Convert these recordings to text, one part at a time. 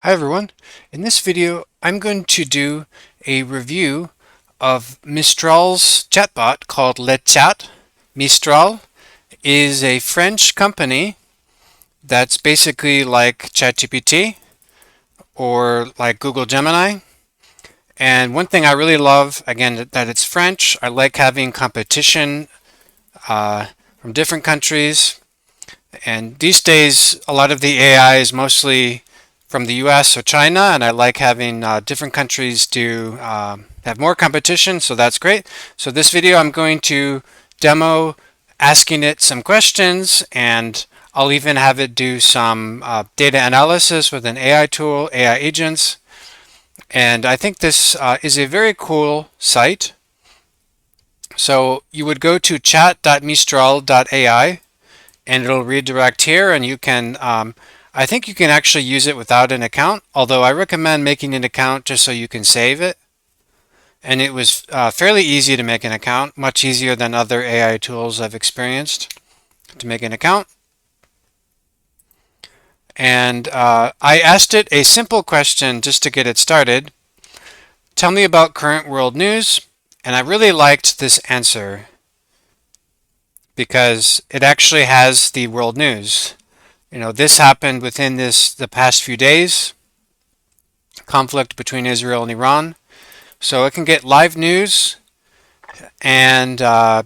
Hi everyone. In this video, I'm going to do a review of Mistral's chatbot called LeChat. Mistral is a French company that's basically like ChatGPT or like Google Gemini. And one thing I really love, again, that it's French. I like having competition from different countries. And these days, a lot of the AI is mostly from the US or China, and I like having different countries to have more competition, so that's great. So this video I'm going to demo asking it some questions, and I'll even have it do some data analysis with an AI tool, AI agents. And I think this is a very cool site. So you would go to chat.mistral.ai and it'll redirect here, and you can I think you can actually use it without an account, although I recommend making an account just so you can save it. And it was fairly easy to make an account, much easier than other AI tools I've experienced to make an account. And I asked it a simple question just to get it started. Tell me about current world news. And I really liked this answer because it actually has the world news. You know, this happened within the past few days, conflict between Israel and Iran. So it can get live news, and a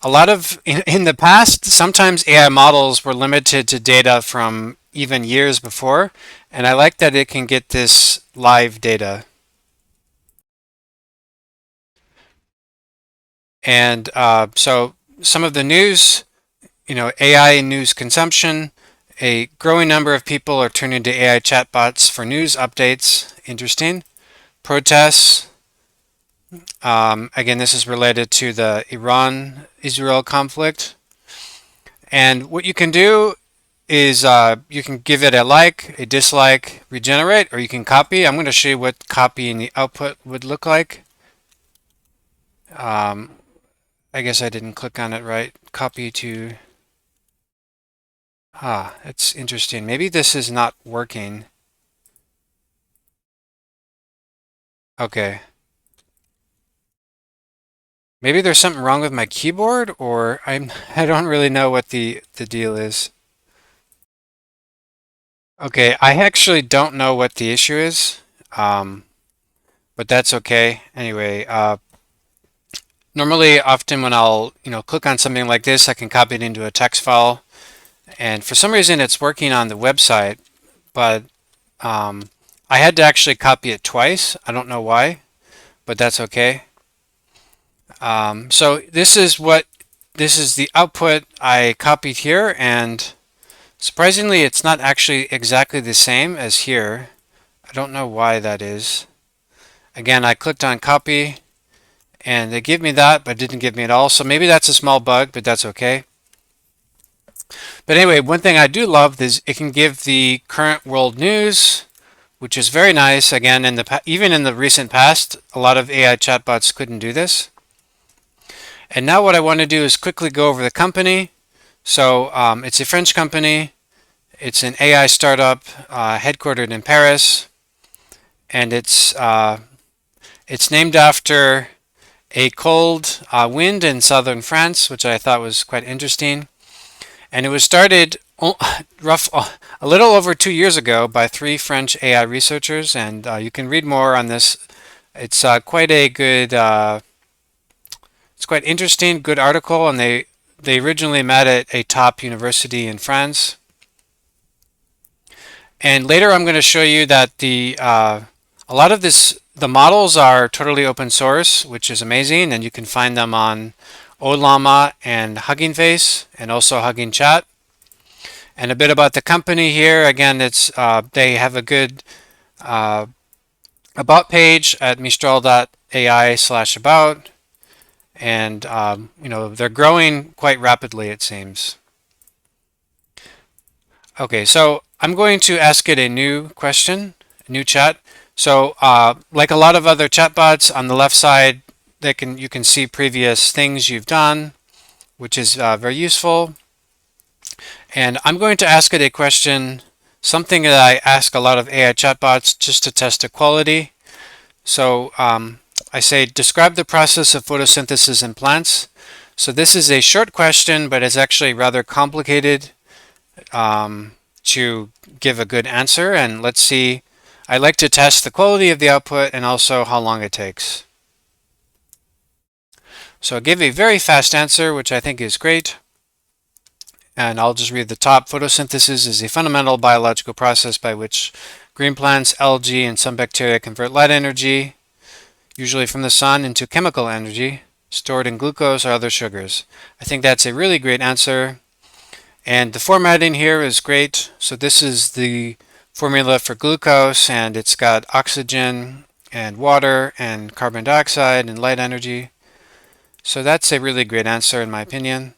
lot of, in the past, sometimes AI models were limited to data from even years before, and I like that it can get this live data. And so some of the news, AI news consumption, a growing number of people are turning to AI chatbots for news updates. Interesting. Protests. Again, this is related to the Iran-Israel conflict. And what you can do is you can give it a like, a dislike, regenerate, or you can copy. I'm going to show you what copying the output would look like. I guess I didn't click on it right. Copy to... it's interesting. Maybe this is not working. Okay. Maybe there's something wrong with my keyboard, or I don't really know what the deal is. Okay, I actually don't know what the issue is, um, but that's okay. Anyway, normally, often when I'll click on something like this, I can copy it into a text file, and for some reason it's working on the website, but I had to actually copy it twice. I don't know why, but that's okay. So this is the output I copied here, and surprisingly, it's not actually exactly the same as here. I don't know why that is. Again, I clicked on copy and they give me that, but didn't give me it all. So maybe that's a small bug, but that's okay. But anyway, one thing I do love is it can give the current world news, which is very nice. Again, even in the recent past, a lot of AI chatbots couldn't do this. And now what I want to do is quickly go over the company. So it's a French company. It's an AI startup headquartered in Paris, and it's named after a cold wind in southern France, which I thought was quite interesting. And it was started a little over 2 years ago by 3 French AI researchers, and you can read more on this. It's quite a good, it's quite interesting, good article, and they originally met at a top university in France. And later I'm going to show you that a lot of the models are totally open source, which is amazing, and you can find them on Ollama and HuggingFace and also HuggingChat. And a bit about the company here. Again, they have a good about page at mistral.ai/about, and they're growing quite rapidly, it seems. Okay, so I'm going to ask it a new question, a new chat. So like a lot of other chatbots, on the left side, you can see previous things you've done, which is very useful. And I'm going to ask it a question something that I ask a lot of AI chatbots just to test the quality. So I say, describe the process of photosynthesis in plants. So this is a short question, but it's actually rather complicated to give a good answer. And let's see, I like to test the quality of the output and also how long it takes. So I give a very fast answer, which I think is great. And I'll just read the top. Photosynthesis is a fundamental biological process by which green plants, algae, and some bacteria convert light energy, usually from the sun, into chemical energy stored in glucose or other sugars. I think that's a really great answer. And the formatting here is great. So this is the formula for glucose, and it's got oxygen and water and carbon dioxide and light energy. So that's a really great answer in my opinion.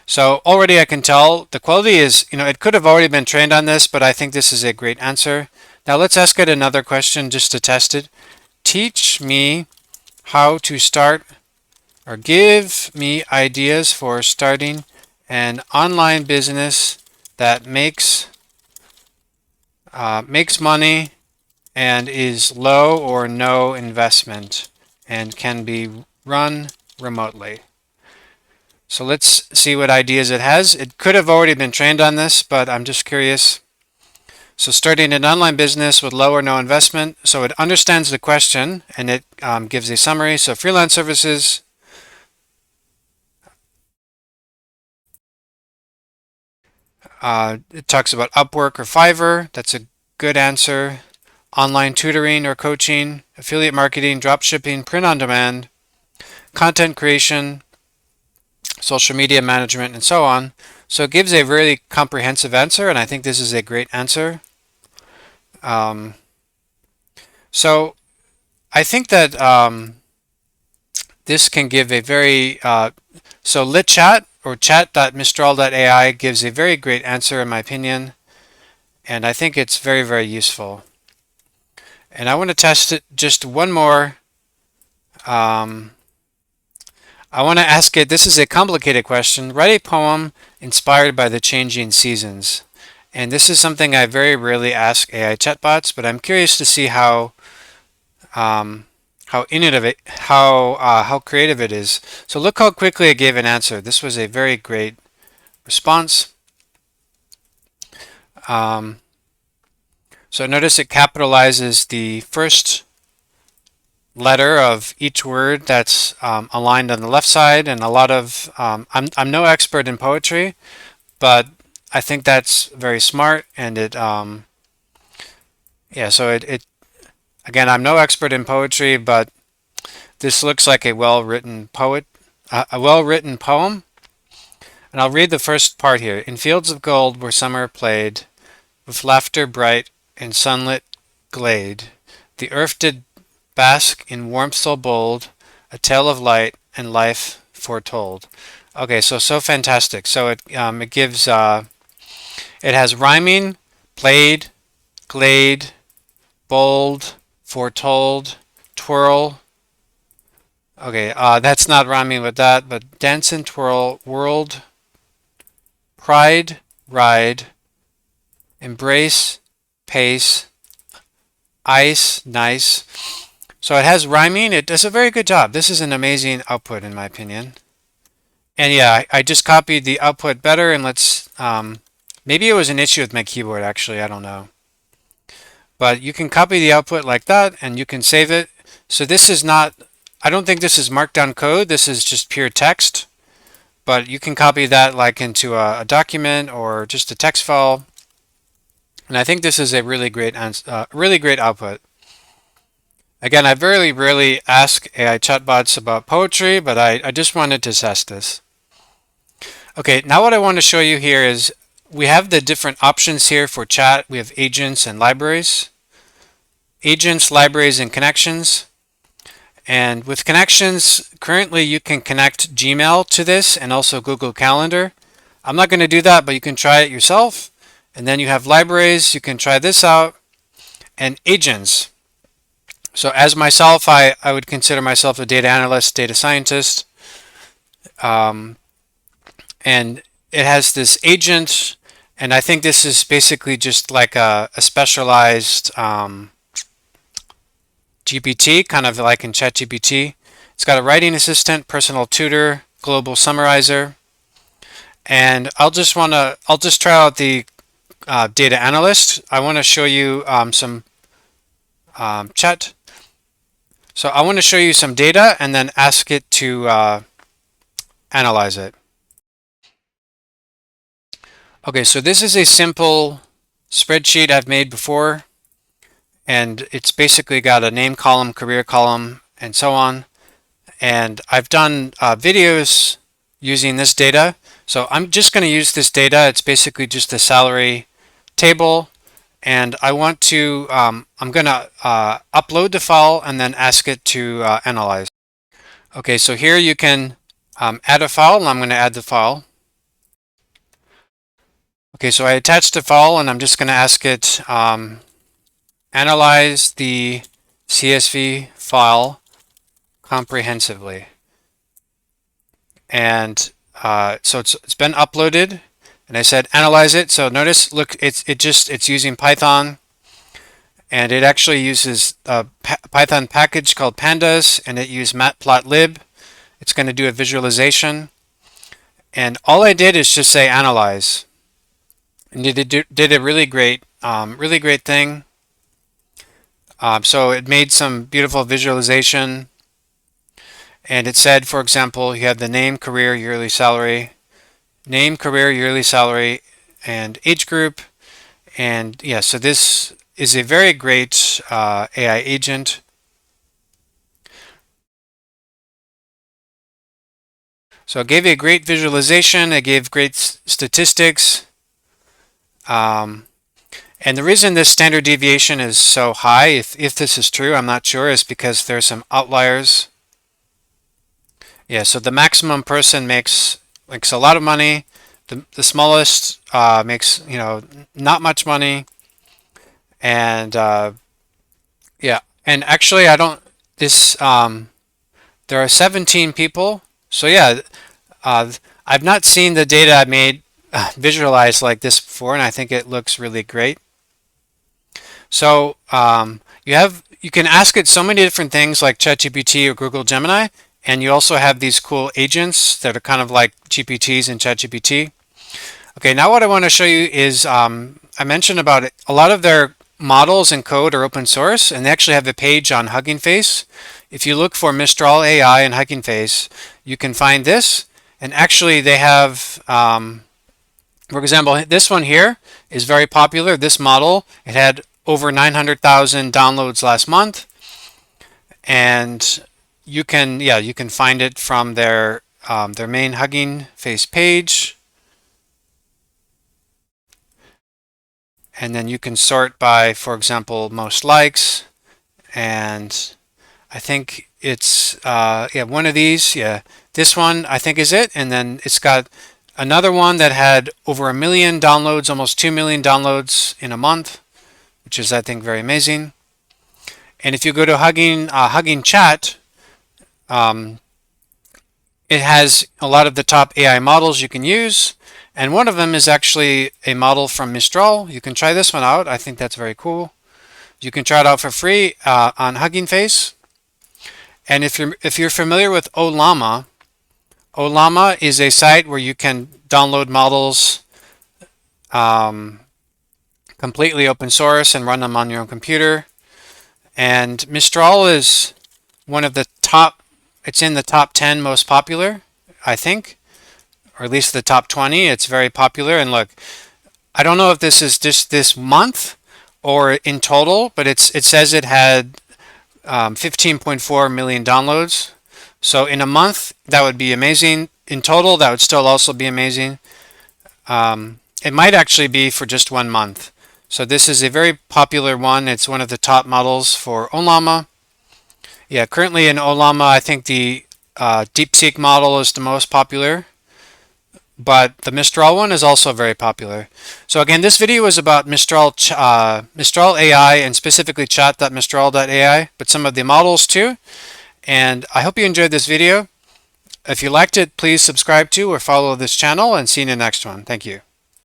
So already I can tell the quality is, it could have already been trained on this, but I think this is a great answer. Now let's ask it another question just to test it. Teach me how to start, or give me ideas for starting an online business that makes money and is low or no investment and can be run remotely. So let's see what ideas it has. It could have already been trained on this, but I'm just curious. So starting an online business with low or no investment. So it understands the question and it gives a summary. So freelance services. It talks about Upwork or Fiverr. That's a good answer. Online tutoring or coaching, affiliate marketing, drop shipping, print on demand, content creation, social media management, and so on. So it gives a really comprehensive answer, and I think this is a great answer. So I think that this can give a very, so LitChat or chat.mistral.ai gives a very great answer in my opinion, and I think it's very, very useful. And I want to test it just one more. I want to ask it, this is a complicated question. Write a poem inspired by the changing seasons. And this is something I very rarely ask AI chatbots, but I'm curious to see how innovative, how creative it is. So look how quickly it gave an answer. This was a very great response. So notice it capitalizes the first letter of each word that's aligned on the left side, and a lot of I'm no expert in poetry, but I think that's very smart, and it so it again, I'm no expert in poetry, but this looks like a well-written poem, and I'll read the first part here. In fields of gold where summer played, with laughter bright in sunlit glade, the earth did bask in warmth so bold, a tale of light and life foretold. Okay, so fantastic. So it gives it has rhyming, played, glade, bold, foretold, twirl. Okay, that's not rhyming with that, but dance and twirl, world, pride, ride, embrace, pace, ice, nice. So it has rhyming. It does a very good job. This is an amazing output in my opinion. And yeah, I just copied the output better, and let's maybe it was an issue with my keyboard actually, I don't know. But you can copy the output like that and you can save it. So this is not, I don't think this is markdown code. This is just pure text. But you can copy that like into a document or just a text file. And I think this is a really great output. Again, I very rarely ask AI chatbots about poetry, but I just wanted to test this. Okay, now what I want to show you here is we have the different options here for chat. We have agents and libraries. Agents, libraries, and connections. And with connections, currently you can connect Gmail to this and also Google Calendar. I'm not going to do that, but you can try it yourself. And then you have libraries, you can try this out, and agents. So as myself, I would consider myself a data analyst, data scientist. And it has this agent, And I think this is basically just like a specialized GPT, kind of like in ChatGPT. It's got a writing assistant, personal tutor, global summarizer, and I'll just try out the Data Analyst. I want to show you some chat. So I want to show you some data and then ask it to analyze it. Okay, so this is a simple spreadsheet I've made before, and it's basically got a name column, career column, and so on. And I've done videos using this data. So I'm just going to use this data. It's basically just a salary table. And I want to, I'm going to upload the file and then ask it to analyze. Okay, so here you can add a file, and I'm going to add the file. Okay, so I attached the file, and I'm just going to ask it analyze the CSV file comprehensively. And so it's been uploaded, and I said analyze it. So notice, look, it's using Python, and it actually uses a Python package called pandas, and it used matplotlib. It's going to do a visualization, and all I did is just say analyze, and it did a really great thing. So it made some beautiful visualization. And it said, for example, you have the name, career, yearly salary, and age group. And yeah, so this is a very great AI agent. So it gave a great visualization. It gave great statistics. And the reason this standard deviation is so high, if this is true, I'm not sure, is because there's some outliers. Yeah, so the maximum person makes a lot of money. The smallest makes not much money, and yeah, and actually I don't this there are 17 people. So yeah, I've not seen the data I made visualized like this before, and I think it looks really great. So you can ask it so many different things like ChatGPT or Google Gemini. And you also have these cool agents that are kind of like GPTs in ChatGPT. Okay, now what I want to show you is I mentioned about it. A lot of their models and code are open source, and they actually have a page on HuggingFace. If you look for Mistral AI and HuggingFace, you can find this. And actually, they have, for example, this one here is very popular. This model, it had over 900,000 downloads last month, and you can find it from their main HuggingFace page, and then you can sort by, for example, most likes, and I think it's one of these. Yeah, this one I think is it, and then it's got another one that had over 1 million downloads, almost 2 million downloads in a month, which is I think very amazing. And if you go to HuggingChat, it has a lot of the top AI models you can use, and one of them is actually a model from Mistral. You can try this one out. I think that's very cool. You can try it out for free on HuggingFace. And if you're familiar with Ollama, Ollama is a site where you can download models completely open source and run them on your own computer. And Mistral is one of the top. It's in the top 10 most popular, I think, or at least the top 20. It's very popular. And look, I don't know if this is just this month or in total, but it says it had 15.4 million downloads. So in a month, that would be amazing. In total, that would still also be amazing. It might actually be for just 1 month. So this is a very popular one. It's one of the top models for Ollama. Yeah, currently in Ollama, I think the DeepSeek model is the most popular, but the Mistral one is also very popular. So again, this video is about Mistral AI and specifically chat.mistral.ai, but some of the models too. And I hope you enjoyed this video. If you liked it, please subscribe to or follow this channel, and see you in the next one. Thank you.